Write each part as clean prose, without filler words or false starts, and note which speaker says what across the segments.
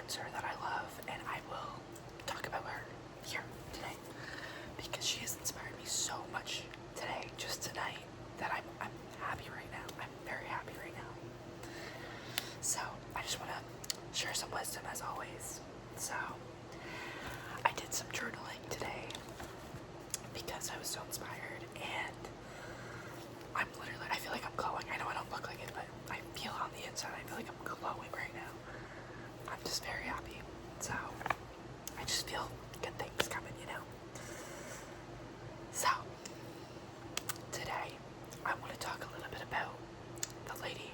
Speaker 1: influencer that I love, and I will talk about her here today because she has inspired me so much today, just tonight, that I'm happy right now. I'm very happy right now. So I just want to share some wisdom as always. So I did some journaling today because I was so inspired, and I feel like I'm glowing. I know I don't look like it, but I feel on the inside, I feel like I'm glowing right now. I'm just very happy. So I just feel good things coming, you know. So today I want to talk a little bit about the lady,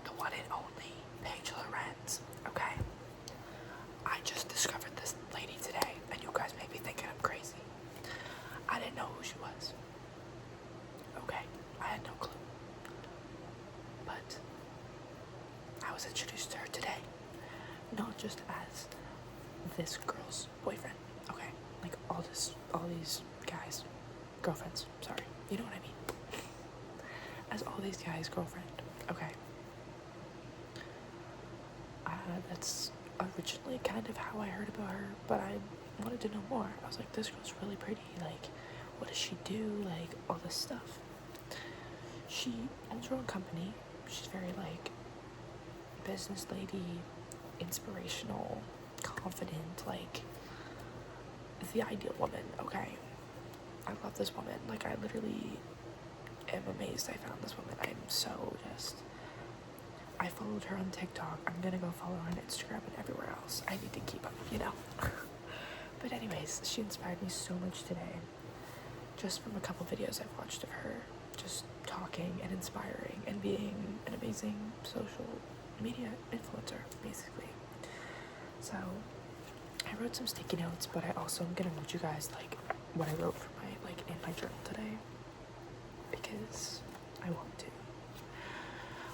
Speaker 1: the one and only Paige Lorenze, okay? I just discovered this lady today, and you guys may be thinking I'm crazy. I didn't know who she was. Okay, I had no clue. But I was introduced to her today, not just as this girl's boyfriend, okay? Like all these guys, girlfriends, sorry, you know what I mean? As all these guys' girlfriend, okay? That's originally kind of how I heard about her, but I wanted to know more. I was like, this girl's really pretty, like, what does she do, like, all this stuff. She owns her own company. She's very, like, business lady, inspirational, confident, like, the ideal woman, okay? I love this woman. Like, I literally am amazed I found this woman. I'm so just... I followed her on TikTok. I'm gonna go follow her on Instagram and everywhere else. I need to keep up, you know? But anyways, she inspired me so much today. Just from a couple videos I've watched of her, just talking and inspiring and being an amazing social media influencer, basically. So I wrote some sticky notes, but I also am gonna read you guys like what I wrote for my in my journal today, because I want to.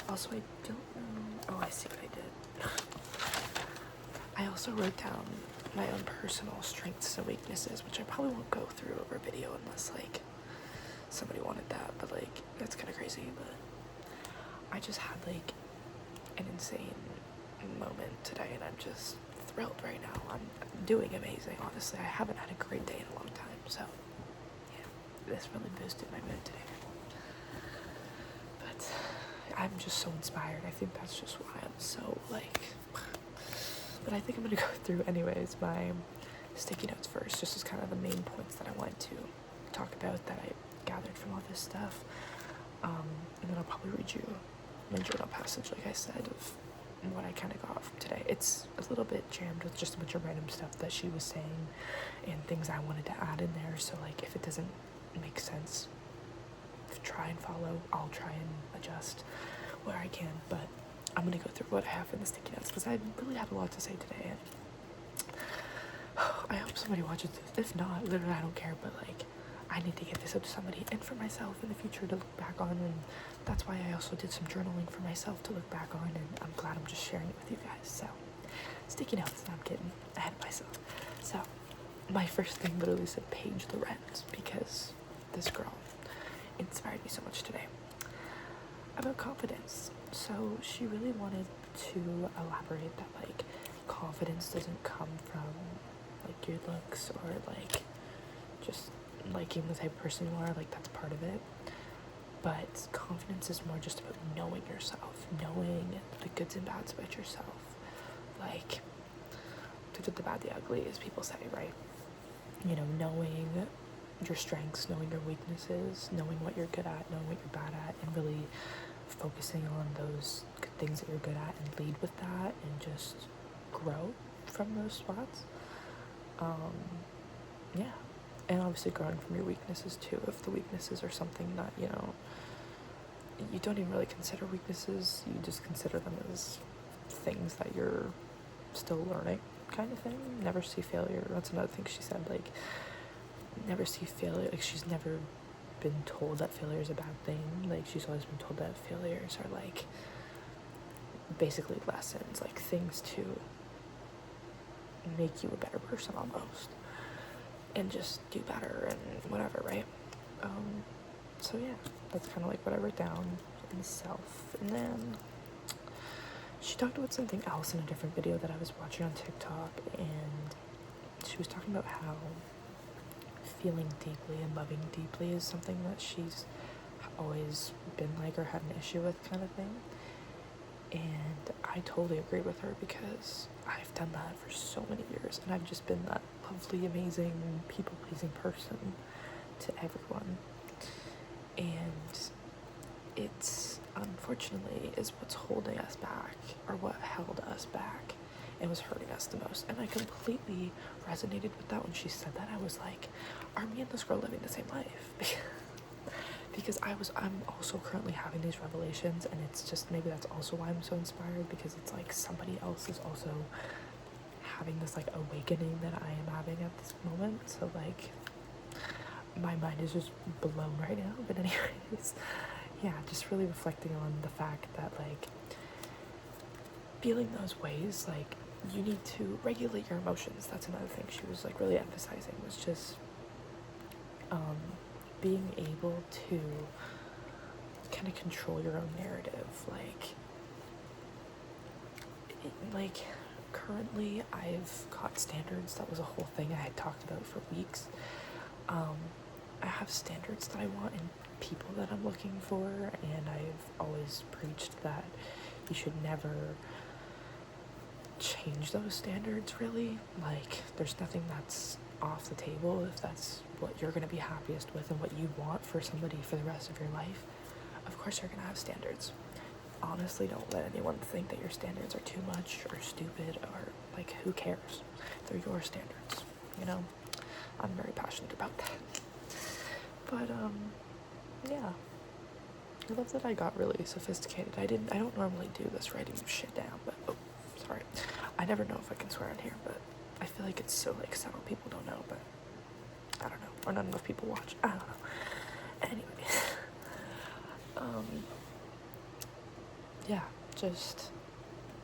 Speaker 1: Also, I don't know. Oh, I see what I did. I also wrote down my own personal strengths and weaknesses, which I probably won't go through over video unless like somebody wanted that, but like that's kind of crazy. But I just had like an insane moment today, and I'm just thrilled right now. I'm doing amazing, honestly. I haven't had a great day in a long time, so yeah, this really boosted my mood today. But I'm just so inspired. I think that's just why I'm so like... But I think I'm gonna go through anyways my sticky notes first, just as kind of the main points that I wanted to talk about that I gathered from all this stuff. And then I'll probably read you my journal passage, like I said, of what I kind of got from today. It's a little bit jammed with just a bunch of random stuff that she was saying and things I wanted to add in there. So like if it doesn't make sense, try and follow. I'll try and adjust where I can, but I'm gonna go through what I have in the sticky notes because I really had a lot to say today, and I hope somebody watches this. If not, literally I don't care, but like I need to get this up to somebody and for myself in the future to look back on, and that's why I also did some journaling for myself to look back on, and I'm glad I'm just sharing it with you guys. So sticky notes, I'm getting ahead of myself. So my first thing literally said Paige Lorenze because this girl inspired me so much today about confidence. So she really wanted to elaborate that like confidence doesn't come from like your looks or like just liking the type of person you are, like that's part of it, but confidence is more just about knowing yourself, knowing the goods and bads about yourself, like the good, the bad, the ugly, as people say, right? You know, knowing your strengths, knowing your weaknesses, knowing what you're good at, knowing what you're bad at, and really focusing on those good things that you're good at and lead with that and just grow from those spots. Yeah, and obviously growing from your weaknesses too. If the weaknesses are something that, you know, you don't even really consider weaknesses, you just consider them as things that you're still learning, kind of thing. Never see failure. That's another thing she said, like never see failure. Like she's never been told that failure is a bad thing. Like she's always been told that failures are like basically lessons, like things to make you a better person almost, and just do better and whatever, right? So yeah, that's kind of like what I wrote down for myself. And then she talked about something else in a different video that I was watching on TikTok, and she was talking about how feeling deeply and loving deeply is something that she's always been like or had an issue with, kind of thing. And I totally agree with her, because I've done that for so many years, and I've just been that lovely, amazing, people-pleasing person to everyone. And it's, unfortunately, is what's holding us back, or what held us back and was hurting us the most. And I completely resonated with that when she said that. I was like, are me and this girl living the same life? Because I'm also currently having these revelations, and it's just, maybe that's also why I'm so inspired, because it's like somebody else is also having this like awakening that I am having at this moment. So like, my mind is just blown right now. But anyways, yeah, just really reflecting on the fact that like, feeling those ways, like, you need to regulate your emotions. That's another thing she was like really emphasizing, was just being able to kind of control your own narrative. Like currently I've got standards. That was a whole thing I had talked about for weeks. I have standards that I want in people that I'm looking for, and I've always preached that you should never change those standards, really. Like, there's nothing that's off the table if that's what you're going to be happiest with and what you want for somebody for the rest of your life. Of course you're going to have standards. Honestly, don't let anyone think that your standards are too much or stupid, or like, who cares? They're your standards, you know? I'm very passionate about that. But yeah, I love that I got really sophisticated. I don't normally do this, writing shit down, but oh, sorry. I never know if I can swear on here, but I feel like it's so like several people don't know, but I don't know, or not enough people watch. I don't know. Anyways, yeah, just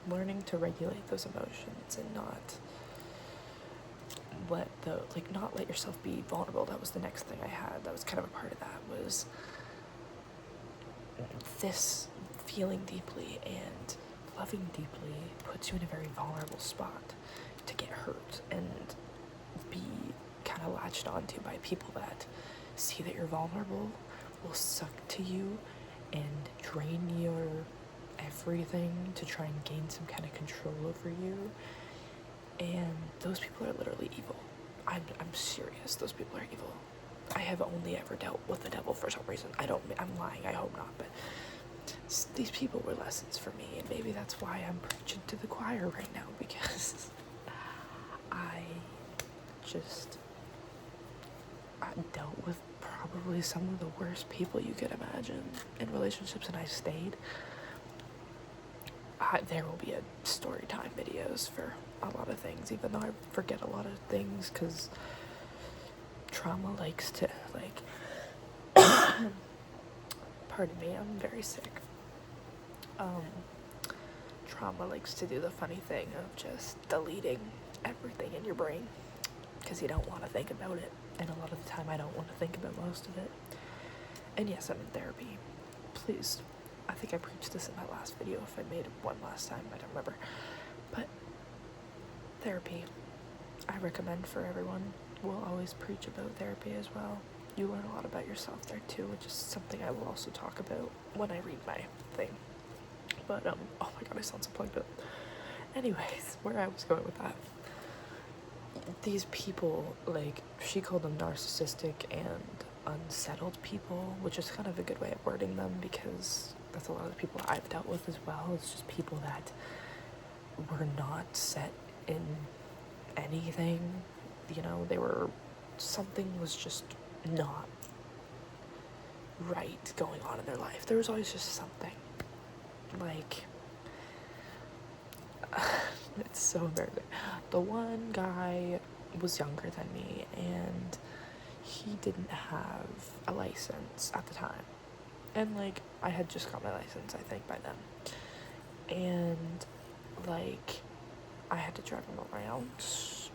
Speaker 1: learning to regulate those emotions and not let yourself be vulnerable. That was the next thing I had. That was kind of a part of that, was this feeling deeply and loving deeply puts you in a very vulnerable spot to get hurt and be kind of latched onto by people that see that you're vulnerable, will suck to you and drain your everything to try and gain some kind of control over you. And those people are literally evil. I'm serious. Those people are evil. I have only ever dealt with the devil for some reason. I'm lying. I hope not. But these people were lessons for me, and maybe that's why I'm preaching to the choir right now, because I dealt with probably some of the worst people you could imagine in relationships, and I stayed. There will be a story time videos for a lot of things, even though I forget a lot of things, because trauma likes to, like, pardon me, I'm very sick. Trauma likes to do the funny thing of just deleting everything in your brain, because you don't want to think about it, and a lot of the time I don't want to think about most of it. And yes, I'm in therapy. Please, I think I preached this in my last video. If I made one last time, I don't remember. But therapy, I recommend for everyone. We'll always preach about therapy as well. You learn a lot about yourself there too, which is something I will also talk about when I read my thing. But oh my god, I sound so plugged up. Anyways, where I was going with that, these people, like, she called them narcissistic and unsettled people, which is kind of a good way of wording them, because that's a lot of the people I've dealt with as well. It's just people that were not set in anything, you know. Something was just not right going on in their life. There was always just something, like, it's so embarrassing. The one guy was younger than me, and he didn't have a license at the time, and like, I had just got my license, I think, by then, and like, I had to drive him around,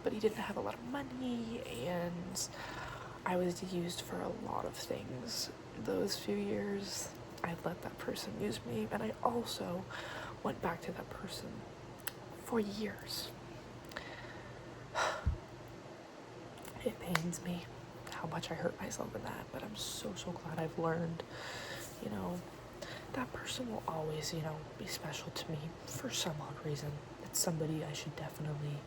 Speaker 1: but he didn't have a lot of money, and I was used for a lot of things those few years. I let that person use me, and I also went back to that person for years. It pains me how much I hurt myself in that, but I'm so glad I've learned, you know, that person will always, you know, be special to me for some odd reason. It's somebody I should definitely,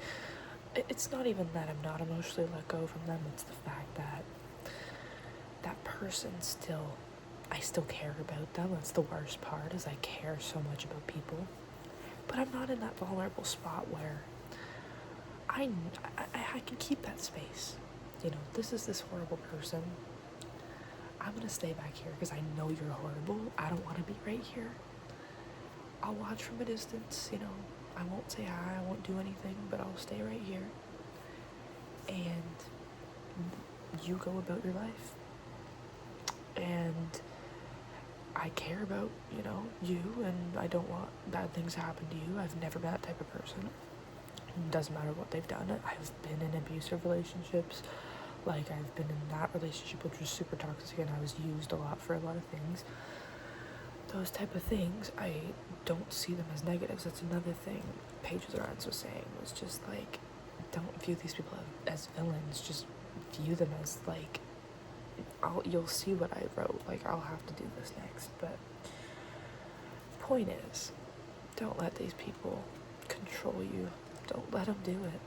Speaker 1: it's not even that I'm not emotionally let go from them, it's the fact that that person still, I still care about them. That's the worst part, is I care so much about people, but I'm not in that vulnerable spot where I can keep that space. You know, this is this horrible person. I'm gonna stay back here because I know you're horrible. I don't want to be right here. I'll watch from a distance, you know. I won't say hi, I won't do anything, but I'll stay right here. And you go about your life. And I care about, you know, you, and I don't want bad things to happen to you. I've never been that type of person. It doesn't matter what they've done. I've been in abusive relationships. Like, I've been in that relationship which was super toxic, and I was used a lot for a lot of things. Those type of things, I don't see them as negatives. That's another thing Paige Lorenze was saying, was just like, don't view these people as villains. Just view them as like, you'll see what I wrote. Like, I'll have to do this next. But point is, don't let these people control you. Don't let them do it.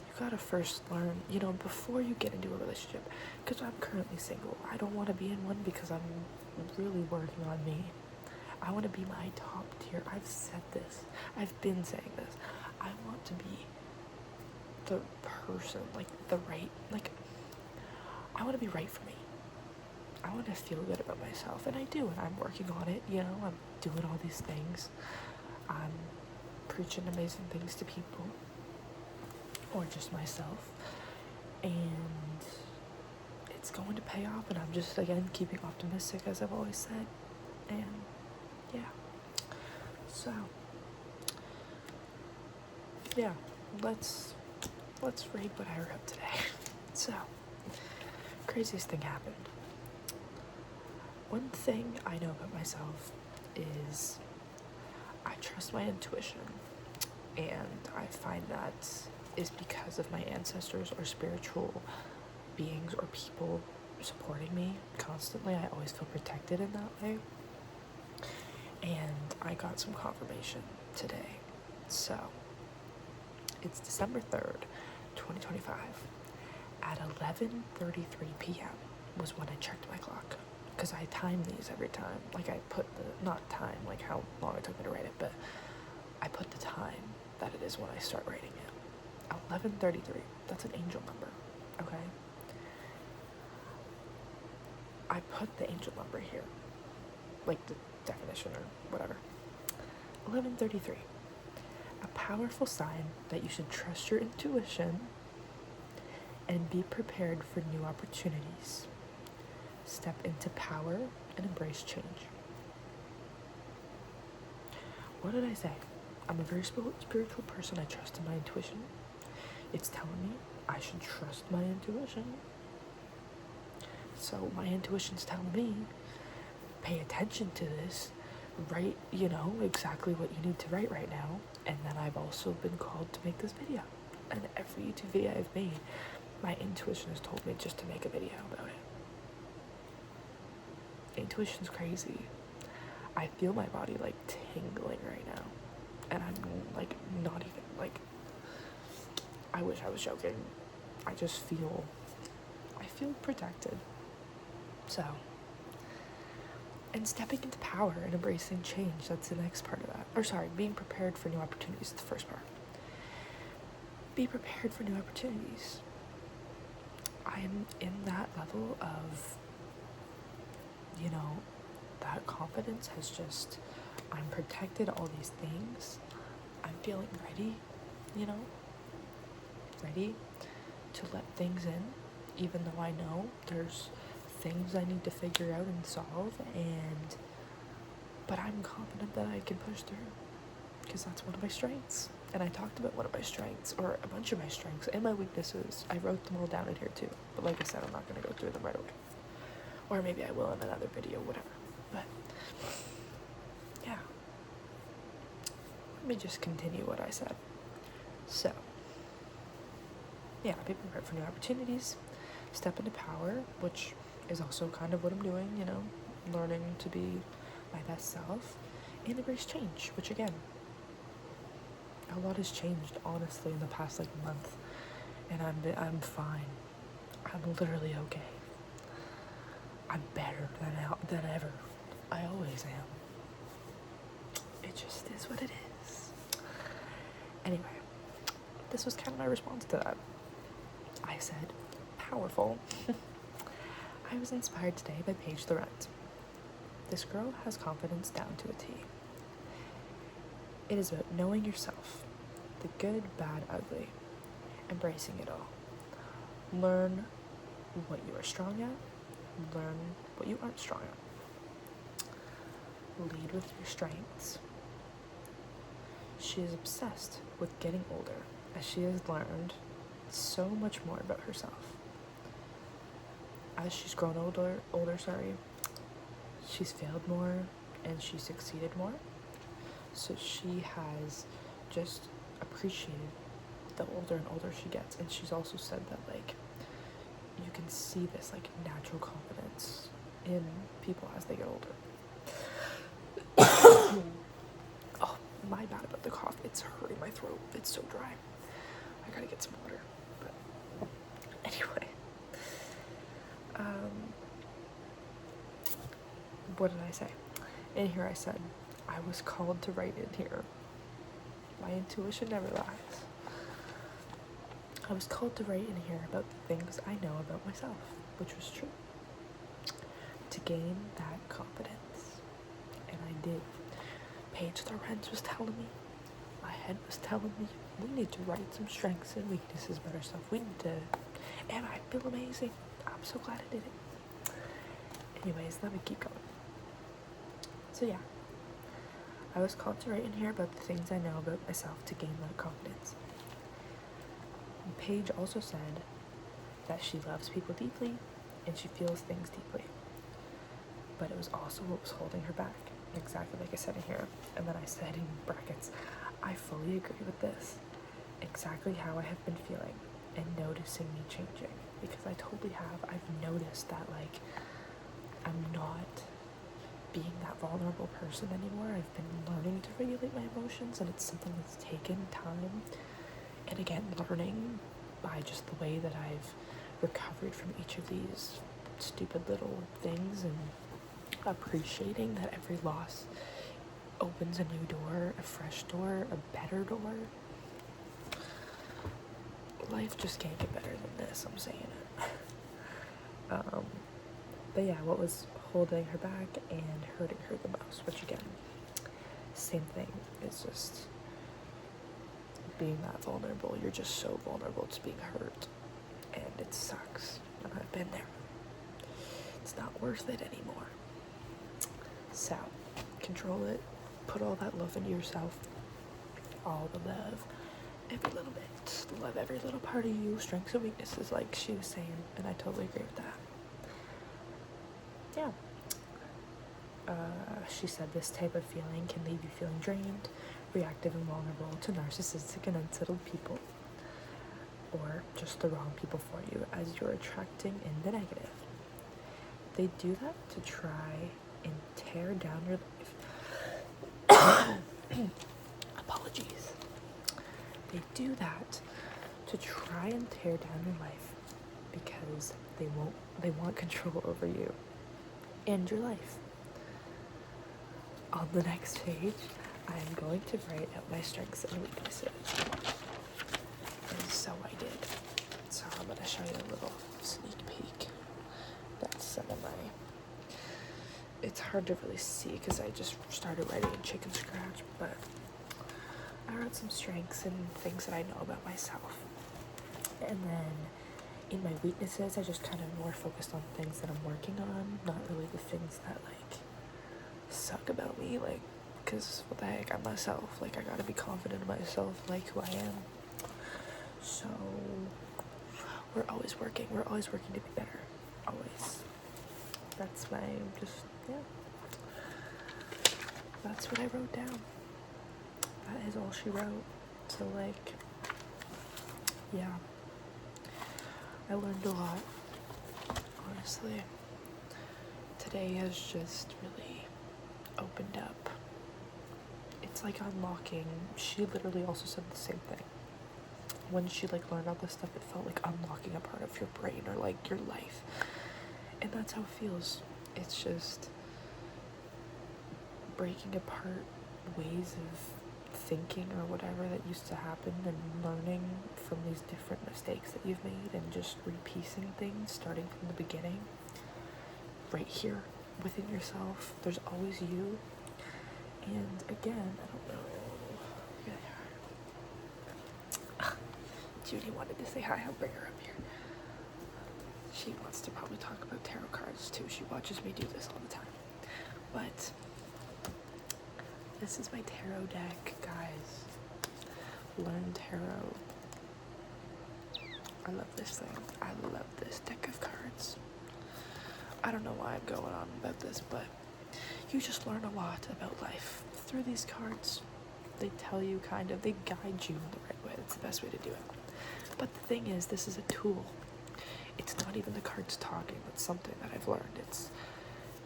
Speaker 1: You gotta first learn, you know, before you get into a relationship. Because I'm currently single. I don't want to be in one because I'm really working on me. I want to be my top tier. I've said this. I've been saying this. I want to be the person, like the right, like, I want to be right for me. I want to feel good about myself, and I do, and I'm working on it, you know. I'm doing all these things. I'm preaching amazing things to people, or just myself, and it's going to pay off, and I'm just, again, keeping optimistic, as I've always said. And yeah, so yeah, let's read what I wrote today. So, craziest thing happened. One thing I know about myself is I trust my intuition, and I find that is because of my ancestors or spiritual beings or people supporting me constantly. I always feel protected in that way, and I got some confirmation today. So it's December 3rd, 2025 at 11:33 p.m. was when I checked my clock, because I time these every time. Like, I put the, not time, like how long it took me to write it, but I put the time that it is when I start writing it. 11:33, that's an angel number, okay? I put the angel number here, like the definition or whatever. 11:33, a powerful sign that you should trust your intuition and be prepared for new opportunities. Step into power and embrace change. What did I say? I'm a very spiritual person. I trust in my intuition. It's telling me I should trust my intuition. So my intuition's telling me, pay attention to this, write, you know, exactly what you need to write right now. And then I've also been called to make this video. And every YouTube video I've made, my intuition has told me just to make a video about it. Intuition's crazy. I feel my body like tingling right now, and I'm like not even like, I wish I was joking. I just feel, I feel protected. So, and stepping into power and embracing change, that's the next part of that. Or sorry, being prepared for new opportunities is the first part. Be prepared for new opportunities. I'm in that level of, you know, that confidence has just, I'm protected, all these things. I'm feeling ready, you know, ready to let things in, even though I know there's things I need to figure out and solve, but I'm confident that I can push through, because that's one of my strengths. And I talked about one of my strengths, or a bunch of my strengths, and my weaknesses. I wrote them all down in here too, but like I said, I'm not going to go through them right away. Or maybe I will in another video, whatever. But yeah, let me just continue what I said. So, yeah, be prepared for new opportunities, step into power, which is also kind of what I'm doing, you know, learning to be my best self, and embrace change, which again, a lot has changed, honestly, in the past, like, month, and I'm fine. I'm literally okay. I'm better than ever. I always am. It just is what it is. Anyway, this was kind of my response to that. I said, powerful. I was inspired today by Paige Lorenze. This girl has confidence down to a T. It is about knowing yourself, the good, bad, ugly, embracing it all. Learn what you are strong at, learn what you aren't strong at. Lead with your strengths. She is obsessed with getting older, as she has learned so much more about herself. As she's grown older, she's failed more and she succeeded more. So she has just appreciated the older and older she gets. And she's also said that, like, you can see this, like, natural confidence in people as they get older. Oh, my bad about the cough. It's hurting my throat. It's so dry. I gotta get some water. But anyway. What did I say? In here I said, I was called to write in here. My intuition never lies. I was called to write in here about the things I know about myself, which was true. To gain that confidence. And I did. Paige Lorenze was telling me, my head was telling me, we need to write some strengths and weaknesses about ourselves. We need to, and I feel amazing. I'm so glad I did it. Anyways, let me keep going. So yeah, I was called to write in here about the things I know about myself to gain that confidence. And Paige also said that she loves people deeply and she feels things deeply. But it was also what was holding her back, exactly like I said in here. And then I said in brackets, I fully agree with this. Exactly how I have been feeling and noticing me changing. Because I totally have. I've noticed that, like, I'm not being that vulnerable person anymore. I've been learning to regulate my emotions, and it's something that's taken time. And again, learning by just the way that I've recovered from each of these stupid little things, and appreciating that every loss opens a new door, a fresh door, a better door. Life just can't get better than this, I'm saying it. But yeah, what was holding her back and hurting her the most, which again, same thing, it's just being that vulnerable. You're just so vulnerable to being hurt, and it sucks, and I've been there. It's not worth it anymore. So, control it, put all that love into yourself, all the love, every little bit. Love every little part of you, strengths and weaknesses, like she was saying, and I totally agree with that. Yeah. She said this type of feeling can leave you feeling drained, reactive, and vulnerable to narcissistic and unsettled people, or just the wrong people for you, as you're attracting in the negative. They do that to try and tear down your life. Apologies. They do that to try and tear down your life because they want control over you and your life. On the next page, I am going to write out my strengths and weaknesses. And so I did. So I'm going to show you a little sneak peek. That's some of my... It's hard to really see because I just started writing in chicken scratch, but I wrote some strengths and things that I know about myself. And then in my weaknesses, I just kind of more focused on things that I'm working on, not really the things that, like, suck about me, like, because what the heck, I'm myself. Like, I gotta be confident in myself, like who I am. So we're always working to be better, always. That's my, just, yeah, that's what I wrote down. that is all she wrote. So like, yeah, I learned a lot, honestly. Today has just really opened up. It's like unlocking. She literally also said the same thing. When she like learned all this stuff, it felt like unlocking a part of your brain or like your life. And that's how it feels. It's just breaking apart ways of thinking or whatever that used to happen, and learning from these different mistakes that you've made, and just repiecing things, starting from the beginning, right here within yourself. There's always you. And again, I don't know. Here they are. Judy wanted to say hi. I'll bring her up here. She wants to probably talk about tarot cards too. She watches me do this all the time. But this is my tarot deck, guys. Learn tarot. I love this thing. I love this deck of cards. I don't know why I'm going on about this, but you just learn a lot about life through these cards. They tell you they guide you in the right way. That's the best way to do it. But the thing is, this is a tool. It's not even the cards talking. It's something that I've learned. It's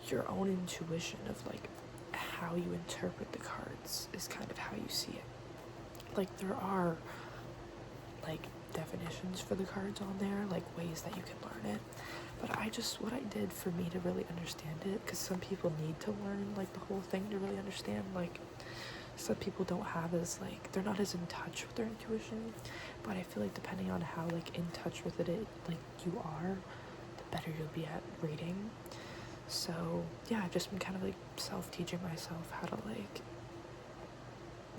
Speaker 1: your own intuition of like how you interpret the cards is kind of how you see it. Like there are like definitions for the cards on there, like ways that you can learn it. But what I did for me to really understand it, because some people need to learn like the whole thing to really understand, like some people don't have as like, they're not as in touch with their intuition, but I feel like depending on how like in touch with it like you are, the better you'll be at reading. So yeah, I've just been kind of like self-teaching myself how to like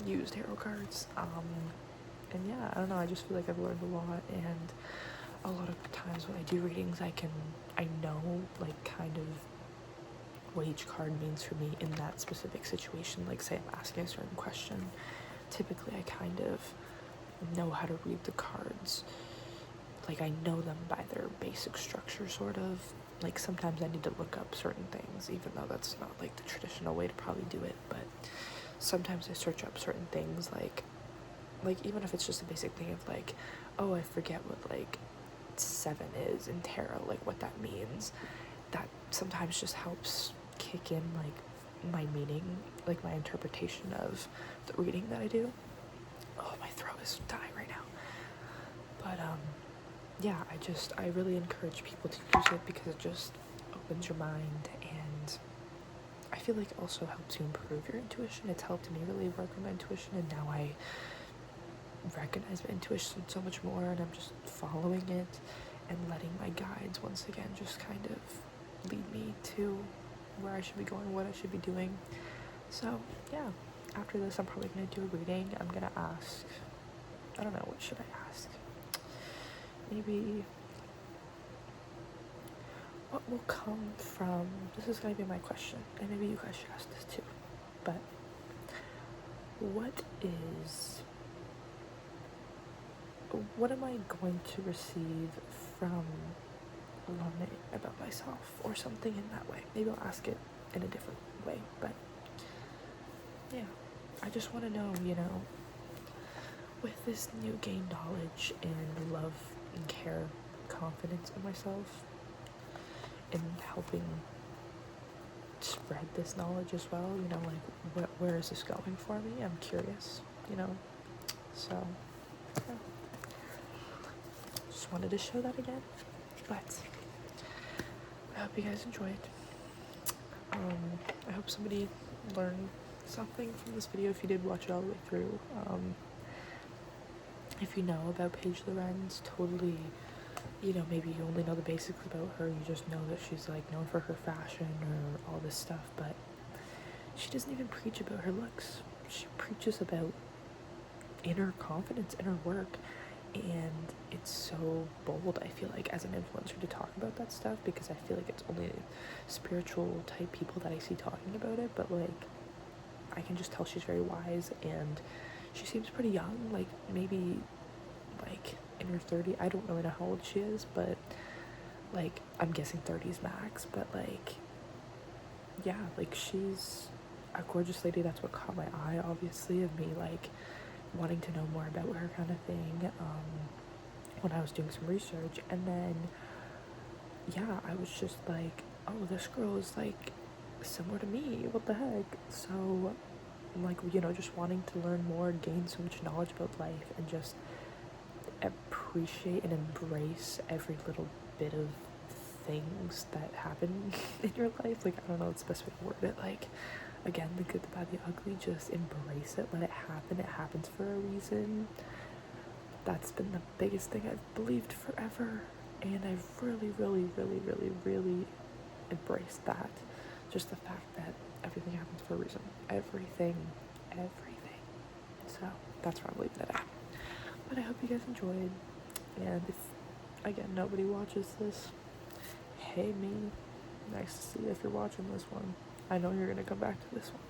Speaker 1: use tarot cards. And yeah, I don't know, I just feel like I've learned a lot, and a lot of times when I do readings, I know like kind of what each card means for me in that specific situation. Like say I'm asking a certain question, typically I kind of know how to read the cards. Like I know them by their basic structure, sort of. Like sometimes I need to look up certain things, even though that's not like the traditional way to probably do it, but sometimes I search up certain things, like even if it's just a basic thing of like, oh, I forget what like 7 is in tarot, like what that means. That sometimes just helps kick in like my meaning, like my interpretation of the reading that I do. Oh, my throat is dying right now. But yeah, I really encourage people to use it because it just opens your mind, and I feel like it also helps you improve your intuition. It's helped me really work on my intuition, and now I recognize my intuition so much more, and I'm just following it and letting my guides once again just kind of lead me to where I should be going, what I should be doing. So yeah, after this I'm probably gonna do a reading. I'm gonna ask, I don't know, what should I ask? Maybe what will come from, this is gonna be my question, and maybe you guys should ask this too, but what am I going to receive from learning about myself, or something in that way? Maybe I'll ask it in a different way, but yeah, I just want to know, with this new gained knowledge and love and care, confidence in myself, and helping spread this knowledge as well, like where is this going for me? I'm curious, so yeah. Just wanted to show that again, but I hope you guys enjoyed. I hope somebody learned something from this video if you did watch it all the way through. If you know about Paige Lorenze, totally, maybe you only know the basics about her, you just know that she's like known for her fashion or all this stuff, but she doesn't even preach about her looks. She preaches about inner confidence, inner work, and it's so bold, I feel like, as an influencer to talk about that stuff, because I feel like it's only spiritual type people that I see talking about it, but like I can just tell she's very wise, and she seems pretty young, like maybe like in her 30s. I don't really know how old she is, but like I'm guessing 30s max, but like yeah, like she's a gorgeous lady. That's what caught my eye, obviously, of me like wanting to know more about her, kind of thing, when I was doing some research. And then yeah, I was just like, oh, this girl is like similar to me, what the heck. So like, you know, just wanting to learn more, gain so much knowledge about life, and just appreciate and embrace every little bit of things that happen in your life. Like, I don't know what's the best way to word it. Like, again, the good, the bad, the ugly, just embrace it, let it happen. It happens for a reason. That's been the biggest thing I've believed forever, and I've really, really, really, really, really embraced that. Just the fact that everything happens for a reason. Everything. So that's where I'm leaving it at. But I hope you guys enjoyed, and if, again, nobody watches this, hey me, nice to see you if you're watching this one. I know you're gonna come back to this one.